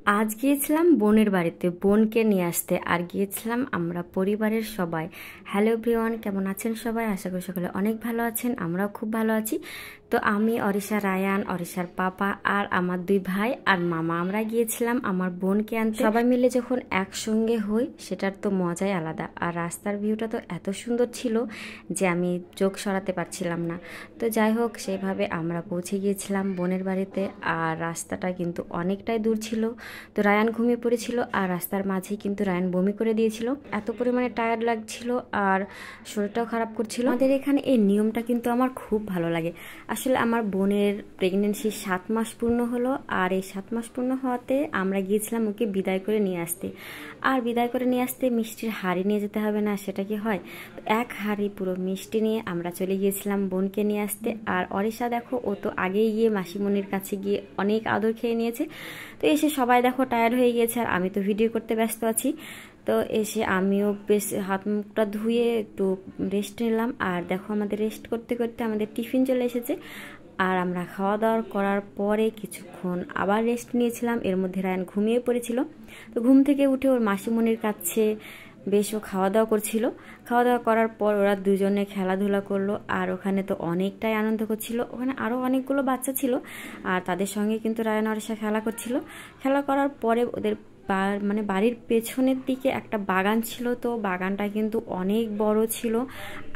আজ গিয়েছিলাম বোনের বাড়িতে, বোনকে নিয়ে আসতে। আর গিয়েছিলাম আমরা পরিবারের সবাই। হ্যালো এভরিওয়ান, কেমন আছেন সবাই? আশা করি সকলে অনেক ভালো আছেন, আমরাও খুব ভালো আছি। তো আমি, অরিশা, রায়ান, অরিশার পাপা আর আমার দুই ভাই আর মামা আমরা গিয়েছিলাম আমার বোনকে আনতে। সবাই মিলে যখন একসঙ্গে হই সেটার তো মজাই আলাদা। আর রাস্তার ভিউটা তো এত সুন্দর ছিল যে আমি চোখ সরাতে পারছিলাম না। তো যাই হোক, সেইভাবে আমরা পৌঁছে গিয়েছিলাম বোনের বাড়িতে। আর রাস্তাটা কিন্তু অনেকটাই দূর ছিল। তো রায়ান ঘুমিয়ে পড়েছিল আর রাস্তার মাঝেই কিন্তু রায়ান বমি করে দিয়েছিল, এত পরিমাণে টায়ার্ড লাগছিল আর শরীরটাও খারাপ করছিল। আমাদের এখানে এই নিয়মটা কিন্তু আমার খুব ভালো লাগে। আসলে আমার বোনের প্রেগনেন্সি 7 মাস পূর্ণ হলো, আর এই 7 মাস পূর্ণ হওয়াতে আমরা গিয়েছিলাম ওকে বিদায় করে নিয়ে আসতে। আর বিদায় করে নিয়ে আসতে মিষ্টির হাঁড়ি নিয়ে যেতে হবে না, সেটা কি হয়? এক হাঁড়ি পুরো মিষ্টি নিয়ে আমরা চলে গিয়েছিলাম বোনকে নিয়ে আসতে। আর অরিশা দেখো, ও তো আগেই গিয়ে মাসিমণির কাছে গিয়ে অনেক আদর খেয়ে নিয়েছে। তো এসে সবাই দেখো টায়ার্ড হয়ে গিয়েছে, আর আমি তো ভিডিও করতে ব্যস্ত আছি। তো এসে আমিও বেশ হাত মুখটা ধুয়ে একটু রেস্ট নিলাম। আর দেখো, আমাদের রেস্ট করতে করতে আমাদের টিফিন চলে এসেছে। আর আমরা খাওয়া দাওয়া করার পরে কিছুক্ষণ আবার রেস্ট নিয়েছিলাম। এর মধ্যে রায়ান ঘুমিয়ে পড়েছিল। তো ঘুম থেকে উঠে ওর মাসিমণির কাছে বেশ ও খাওয়া দাওয়া করছিল। খাওয়া দাওয়া করার পর ওরা দুজনে খেলাধুলা করলো। আর ওখানে তো অনেকটাই আনন্দ করছিল, ওখানে আরও অনেকগুলো বাচ্চা ছিল। আর তাদের সঙ্গে কিন্তু রায়ান অরিশা খেলা করছিল। খেলা করার পরে ওদের মানে বাড়ির পেছনের দিকে একটা বাগান ছিল। তো বাগানটা কিন্তু অনেক বড় ছিল।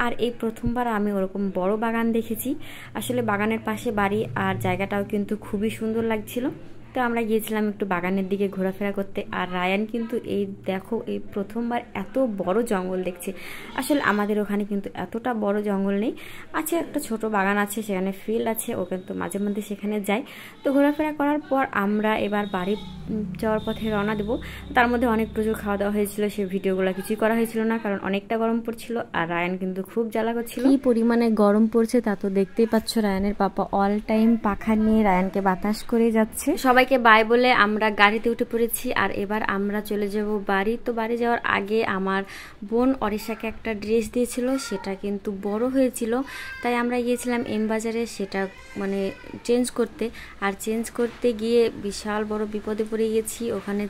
আর এই প্রথমবার আমি ওরকম বড় বাগান দেখেছি। আসলে বাগানের পাশে বাড়ি, আর জায়গাটাও কিন্তু খুবই সুন্দর লাগছিল। তো আমরা গিয়েছিলাম একটু বাগানের দিকে ঘোরাফেরা করতে। আর রায়ান কিন্তু এই দেখো, এই প্রথমবার এত বড় জঙ্গল দেখছে। আসলে আমাদের ওখানে কিন্তু এতটা বড় জঙ্গল নেই, আছে একটা ছোট বাগান আছে, সেখানে ফিল্ড আছে, ও কিন্তু মাঝে মধ্যে সেখানে যায়। তো ঘোরাফেরা করার পর আমরা এবার বাড়ি যাওয়ার পথে রওনা দেবো। তার মধ্যে অনেক প্রচুর খাওয়া দাওয়া হয়েছিল, সেই ভিডিওগুলো কিছুই করা হয়েছিল না, কারণ অনেকটা গরম পড়ছিল। আর রায়ান কিন্তু খুব জ্বালা করছিল। কি পরিমাণে গরম পড়ছে তা তো দেখতেই পাচ্ছ। রায়ানের পাপা অল টাইম পাখা নিয়ে রায়ানকে বাতাস করে যাচ্ছে। সবাইকে বাই বলে আমরা গাড়িতে উঠে পড়েছি। আর এবার আমরা চলে যাব বাড়ি। তো বাড়ি যাওয়ার আগে আমার বোন অরিশাকে একটা ড্রেস দিয়েছিল, সেটা কিন্তু বড় হয়েছিল, তাই আমরা গিয়েছিলাম এম বাজারে সেটা মানে চেঞ্জ করতে। আর চেঞ্জ করতে গিয়ে বিশাল বড় বিপদে পড়ে গেছি। ওখানে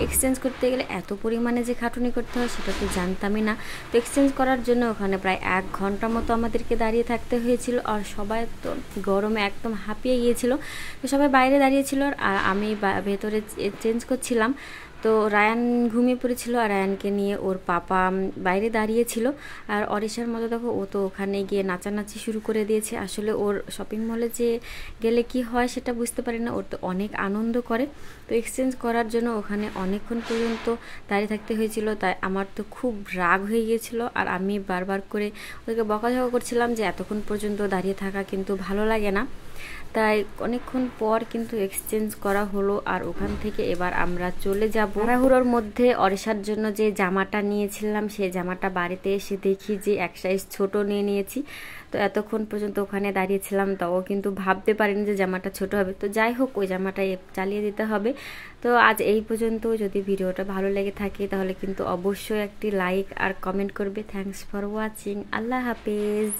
এক্সচেঞ্জ করতে গেলে এত পরিমাণে যে খাটুনি করতে হয় সেটা তো জানতামই না। তো এক্সচেঞ্জ করার জন্য ওখানে প্রায় 1 ঘন্টা মতো আমাদেরকে দাঁড়িয়ে থাকতে হয়েছিল। আর সবাই তো গরমে একদম হাঁপিয়ে গিয়েছিল। তো সবাই বাইরে দাঁড়িয়েছিল আর আমি ভেতরে চেঞ্জ করছিলাম। তো রায়ান ঘুমিয়ে পড়েছিল, আর রায়ানকে নিয়ে ওর পাপা বাইরে দাঁড়িয়েছিল। আর অরিশার মতো দেখো, ও তো ওখানে গিয়ে নাচানাচি শুরু করে দিয়েছে। আসলে ওর শপিং মলে যে গেলে কি হয় সেটা বুঝতে পারি না, ওর তো অনেক আনন্দ করে। তো এক্সচেঞ্জ করার জন্য ওখানে অনেকক্ষণ পর্যন্ত দাঁড়িয়ে থাকতে হয়েছিল, তাই আমার তো খুব রাগ হয়ে গিয়েছিল। আর আমি বারবার করে ওদেরকে বকাঝকা করছিলাম যে এতক্ষণ পর্যন্ত দাঁড়িয়ে থাকা কিন্তু ভালো লাগে না। তাই অনেকক্ষণ পর কিন্তু এক্সচেঞ্জ করা হলো। আর ওখান থেকে এবার আমরা চলে যাব। তাড়াহুড়োর মধ্যে অরিশার জন্য যে জামাটা নিয়েছিলাম, সেই জামাটা বাড়িতে এসে দেখি যে এক সাইজ ছোট নিয়ে নিয়েছি। তো এতক্ষণ পর্যন্ত ওখানে দাঁড়িয়েছিলাম, তাও কিন্তু ভাবতে পারিনি যে জামাটা ছোট হবে। তো যাই হোক, ওই জামাটাই চালিয়ে দিতে হবে। তো আজ এই পর্যন্ত। যদি ভিডিওটা ভালো লেগে থাকে তাহলে কিন্তু অবশ্যই একটি লাইক আর কমেন্ট করবে। Thanks for watching. আল্লাহ হাফেজ।